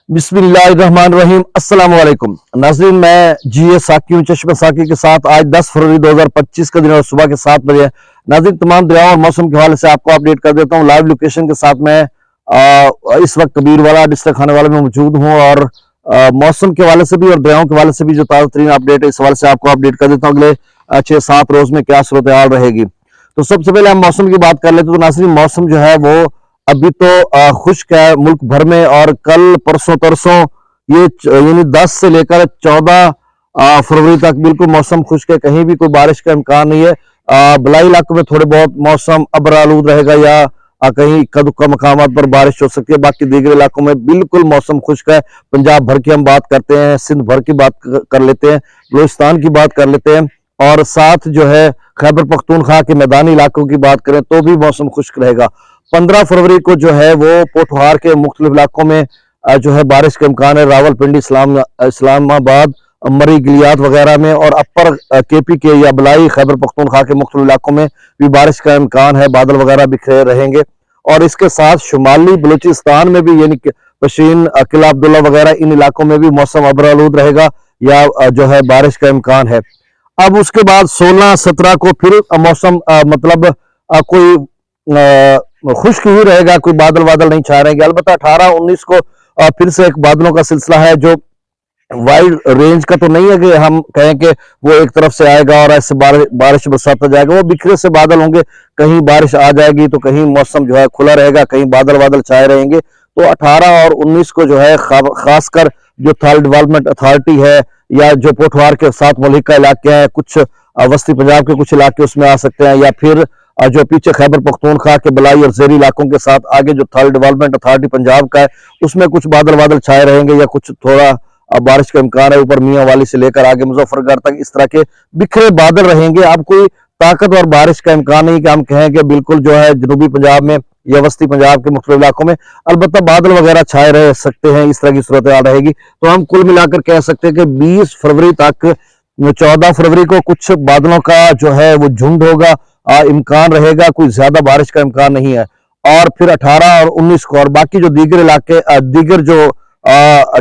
बिस्मिल्लाहिर्रहमानिर्रहीम। अस्सलाम वालेकुम नाज़रीन, मैं जीए साकी हूं चश्मा साकी के साथ। आज 10 फरवरी 2025 का दिन और सुबह के 7 बजे है। नाज़रीन, तमाम दरियाओं और मौसम के हवाले से आपको अपडेट कर देता हूं। लाइव लोकेशन के साथ मैं इस वक्त कबीरवाला डिस्ट्रिक्ट खानेवाला में मौजूद हूं और मौसम के हवाले से भी और दरियाओं के हवाले से भी जो ताज़ा तरीन अपडेट है इस हवाले से आपको अपडेट कर देता हूँ अगले 6-7 रोज में क्या सूरत हाल रहेगी। तो सबसे पहले हम मौसम की बात कर लेते हैं। तो नाज़रीन, मौसम जो है वो अभी तो खुश्क है मुल्क भर में, और कल परसों तरसों ये यानी 10 से लेकर 14 फरवरी तक बिल्कुल मौसम खुश्क है, कहीं भी कोई बारिश का इम्कान नहीं है। बलाई इलाकों में थोड़े बहुत मौसम अबरालूद रहेगा या कहीं इक्का दुक्का मकामात पर बारिश हो सकती है, बाकी दीगर इलाकों में बिल्कुल मौसम खुश्क है। पंजाब भर की हम बात करते हैं, सिंध भर की बात कर लेते हैं, बलूचिस्तान की बात कर लेते हैं, और साथ जो है खैबर पख्तूनख्वा के मैदानी इलाकों की बात करें तो भी मौसम खुश्क रहेगा। 15 फरवरी को जो है वो पोठवार के मुख्तलिफ इलाकों में जो है बारिश का इम्कान है। रावलपिंडी, इस्लामाबाद, मरी, गिलियात वगैरह में, और अपर केपी के या बलाई खैबर पख्तूनख्वा के मुख्तलिफ इलाकों में भी बारिश का इम्कान है। बादल वगैरह बिखरे रहेंगे, और इसके साथ शुमाली बलूचिस्तान में भी यानी पशीन, किला अब्दुल्ला वगैरह इन इलाकों में भी मौसम अबरालूद रहेगा या जो है बारिश का इम्कान है। अब उसके बाद 16-17 को फिर मौसम मतलब कोई खुश्क ही रहेगा, कोई बादल वादल नहीं छा रहेंगे। अलबत्ता 18-19 को फिर से एक बादलों का सिलसिला है जो वाइड रेंज का तो नहीं है कि हम कहें कि वो एक तरफ से आएगा और ऐसे बारिश बरसाता जाएगा। वो बिखरे से बादल होंगे, कहीं बारिश आ जाएगी तो कहीं मौसम जो है खुला रहेगा, कहीं बादल वादल छाए रहेंगे। तो 18 और 19 को जो है खासकर जो थल डेवलपमेंट अथॉरिटी है या जो पोठवार के साथ मलिका इलाके हैं, कुछ वस्ती पंजाब के कुछ इलाके उसमें आ सकते हैं, या फिर जो पीछे खैबर पख्तूनख्वा के बलाई और ज़ेरी इलाकों के साथ आगे जो थल डेवलपमेंट अथॉरिटी पंजाब का है उसमें कुछ बादल वादल छाए रहेंगे या कुछ थोड़ा बारिश का इम्कान है। ऊपर मियां वाली से लेकर आगे मुजफ्फरगढ़ तक इस तरह के बिखरे बादल रहेंगे। अब कोई ताकतवर बारिश का इम्कान नहीं कि हम कहें कि बिल्कुल जो है जनूबी पंजाब में या वस्ती पंजाब के मुख्तलिफ इलाकों में, अलबत्ता बादल वगैरह छाए रह सकते हैं, इस तरह की सूरत हाल रहेगी। तो हम कुल मिलाकर कह सकते हैं कि 20 फरवरी तक, 14 फरवरी को कुछ बादलों का जो है वो झुंड होगा, इम्कान रहेगा, कोई ज्यादा बारिश का इम्कान नहीं है। और फिर 18 और 19 को और बाकी जो दीगर इलाके दीगर जो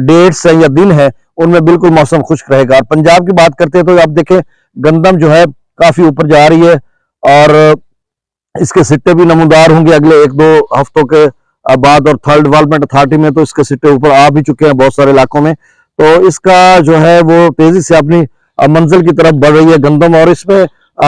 डेट्स हैं या दिन है उनमें बिल्कुल मौसम खुश्क रहेगा। और पंजाब की बात करते हैं तो आप देखें गंदम जो है काफी ऊपर जा रही है, और इसके सिट्टे भी नमूदार होंगे अगले 1-2 हफ्तों के बाद। और थर्ड डेवलपमेंट अथॉरिटी में तो इसके सिट्टे ऊपर आ भी चुके हैं बहुत सारे इलाकों में। तो इसका जो है वो तेजी से अपनी मंजिल की तरफ बढ़ रही है गंदम, और इसमें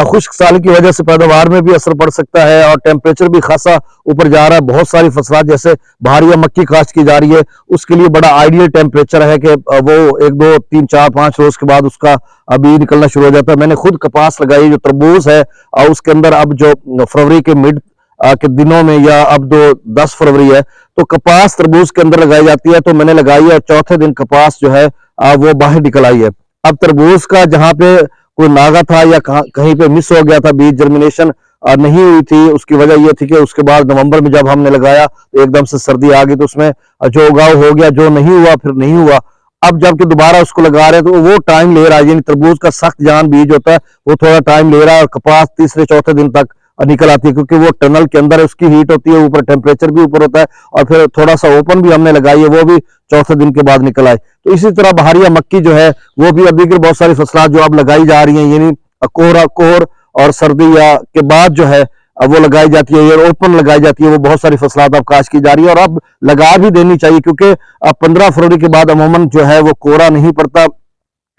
खुश्क साली की वजह से पैदावार में भी असर पड़ सकता है, और टेम्परेचर भी खासा ऊपर जा रहा है। बहुत सारी फसलात जैसे भारी या मक्की काश्त की जा रही है, उसके लिए बड़ा आइडियल टेम्परेचर है कि वो 1-2-3-4-5 रोज के बाद उसका बीज निकलना शुरू हो जाता है। मैंने खुद कपास लगाई, जो तरबूज है, और उसके अंदर अब जो फरवरी के मिड के दिनों में या अब 10 फरवरी है तो कपास तरबूज के अंदर लगाई जाती है। तो मैंने लगाई है, चौथे दिन कपास जो है वो बाहर निकल आई है। अब तरबूज का जहां पे कोई नागा था या कहीं पे मिस हो गया था, बीज जर्मिनेशन नहीं हुई थी, उसकी वजह यह थी कि उसके बाद नवंबर में जब हमने लगाया तो एकदम से सर्दी आ गई, तो उसमें जो उगाव हो गया, जो नहीं हुआ फिर नहीं हुआ। अब जबकि दोबारा उसको लगा रहे हैं तो वो टाइम ले रहा है, यानी तरबूज का सख्त जान बीज होता है वो थोड़ा टाइम ले रहा है, और कपास तीसरे-चौथे दिन तक निकल आती है, क्योंकि वो टनल के अंदर उसकी हीट होती है, ऊपर टेम्परेचर भी ऊपर होता है, और फिर थोड़ा सा ओपन भी हमने लगाई है, वो भी चौथे दिन के बाद निकल आए। तो इसी तरह बहारिया मक्की जो है वो भी अभी बहुत सारी फसलात जो अब लगाई जा रही हैं, यानी कोहर और सर्दी या के बाद जो है वो लगाई जाती है, या ओपन लगाई जाती है, वो बहुत सारी फसलात अब काश की जा रही है, और अब लगा भी देनी चाहिए, क्योंकि अब 15 फरवरी के बाद अमूमन जो है वो कोहरा नहीं पड़ता,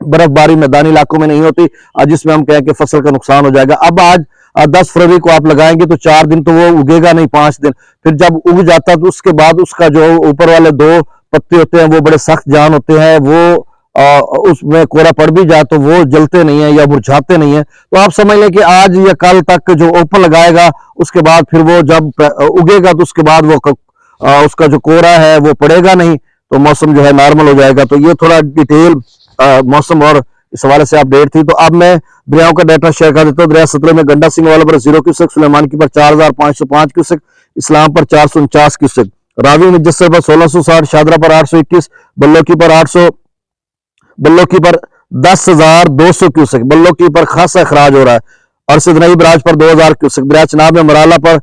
बर्फबारी मैदानी इलाकों में नहीं होती, जिसमें हम कहें कि फसल का नुकसान हो जाएगा। अब आज 10 फरवरी को आप लगाएंगे तो 4 दिन तो वो उगेगा नहीं, 5 दिन, फिर जब उग जाता है तो उसके बाद उसका जो ऊपर वाले 2 पत्ते होते हैं वो बड़े सख्त जान होते हैं, वो उसमें कोहरा पड़ भी जाए तो वो जलते नहीं है या मुरझाते नहीं है। तो आप समझ लें कि आज या कल तक जो ओपन लगाएगा उसके बाद फिर वो जब उगेगा तो उसके बाद वो उसका जो कोहरा है वो पड़ेगा नहीं, तो मौसम जो है नॉर्मल हो जाएगा। तो ये थोड़ा डिटेल मौसम और इस हवाले से अपडेट थी। तो अब मैं दरियाओं का डाटा शेयर कर देता हूँ। दरिया सतलुज में गंडा सिंह वाला पर 0 क्यूसेक, सुलेमान की पर 4505 क्यूसेक, इस्लाम पर 449 क्यूसेक, रावी मुजस्सर पर 1660, शादरा पर 821, बल्लोकी पर 800, बल्लोकी पर 10,200 क्यूसेक, बल्लोकी पर खासा अखराज हो रहा है, और सिदनई बराज पर 2000 क्यूसेक, दरिया चनाब में मराला पर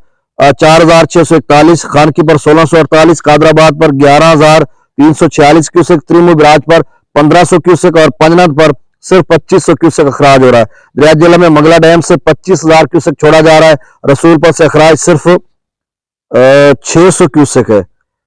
4641, खानकी पर 1648, कादराबाद पर 11,000 346 क्यूसेक, त्रिमूल बराज पर 1500 क्यूसेक और पंजनाथ पर सिर्फ 2500 क्यूसेक अखराज हो रहा है। दरिया जिला में मंगला डैम से 25,000 क्यूसेक छोड़ा जा रहा है। रसूलपुर से अखराज सिर्फ 600 क्यूसेक है।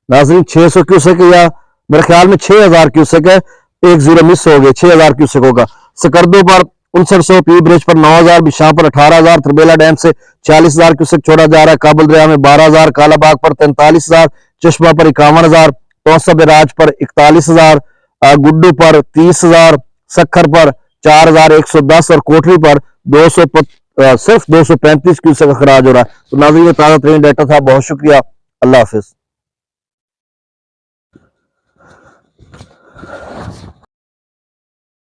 नाज़रीन 600 क्यूसेक या मेरे ख्याल में 6000 क्यूसेक है, 10 मिस हो गए, 6000 क्यूसेक होगा। सकरदो पर 5900, पी ब्रिज पर 9000, बिशां पर 18000, त्रिबेला डैम से 40,000 क्यूसेक छोड़ा जा रहा है। काबुल दरिया में 12000, कालाबाग पर 43,000, चश्मा पर 51,000, तौसा बराज पर 41,000, गुड्डू पर 30,000, सखर पर 4110 और कोठरी पर 200 सिर्फ 235 क्यूसेक अखराज हो रहा है। तो नाज़रीन ये ताज़ा तरीन डाटा था। बहुत शुक्रिया। अल्लाह हाफिज।